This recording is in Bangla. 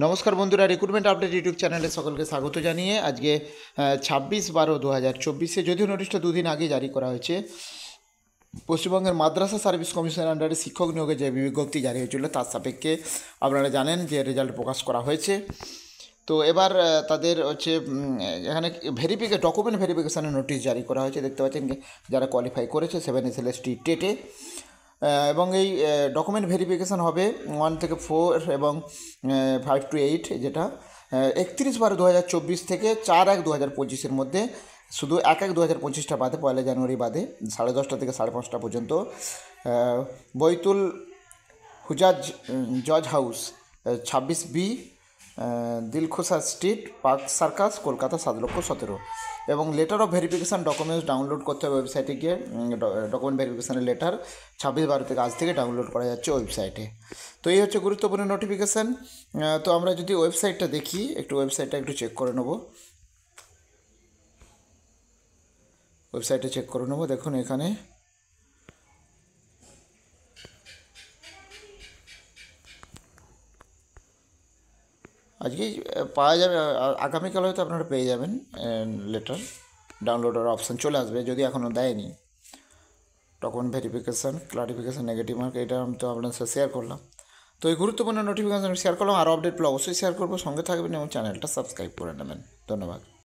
নমস্কার বন্ধুরা, রিক্রুটমেন্ট আপডেট ইউটিউব চ্যানেলে সকলকে স্বাগত জানিয়ে আজকে 26/12/2024 যদিও নোটিশটা দুদিন আগে জারি করা হয়েছে। পশ্চিমবঙ্গের মাদ্রাসা সার্ভিস কমিশনের আন্ডারে শিক্ষক নিয়োগে যে বিজ্ঞপ্তি জারি হয়েছিল তার সাপেক্ষে আপনারা জানেন যে রেজাল্ট প্রকাশ করা হয়েছে। তো এবার তাদের হচ্ছে এখানে ডকুমেন্ট ভেরিফিকেশানের নোটিশ জারি করা হয়েছে। দেখতে পাচ্ছেন যারা কোয়ালিফাই করেছে 7 SLST টেটে, এবং এই ডকুমেন্ট ভেরিফিকেশান হবে 1 থেকে 4 এবং 5 to 8, যেটা 31/12/2024 থেকে 4/1/2025 মধ্যে, শুধু 1/1/2025 বাদে, 1 জানুয়ারি বাদে 10:30 থেকে 5:30 পর্যন্ত Baitul Hujjaj Haj house 26B Dilkhusha street, Park Circus, Kolkata 7,17,000। এবং letter of verification documents download করতে হবে ওয়েবসাইটে গিয়ে। ডকুমেন্ট ভেরিফিকেশানের লেটার 26/12 থেকে আজ থেকে ডাউনলোড করা যাচ্ছে ওয়েবসাইটে। তো এই হচ্ছে গুরুত্বপূর্ণ নোটিফিকেশান। তো আমরা যদি ওয়েবসাইটটা দেখি, ওয়েবসাইটটা একটু চেক করে নেব। দেখুন এখানে আজকেই পাওয়া যাবে, আগামীকাল হয়তো আপনারা পেয়ে যাবেন লেটার। ডাউনলোডের অপশান চলে আসবে, যদি এখনও দেয়নি। Document verification, clarification, negative mark, এটা আমি তো আপনার সাথে শেয়ার করলাম। তো এই গুরুত্বপূর্ণ নোটিফিকেশান শেয়ার করলাম। আরও আপডেট পেলে অবশ্যই শেয়ার করবো। সঙ্গে থাকবেন এবং চ্যানেলটা সাবস্ক্রাইব করে নেবেন। ধন্যবাদ।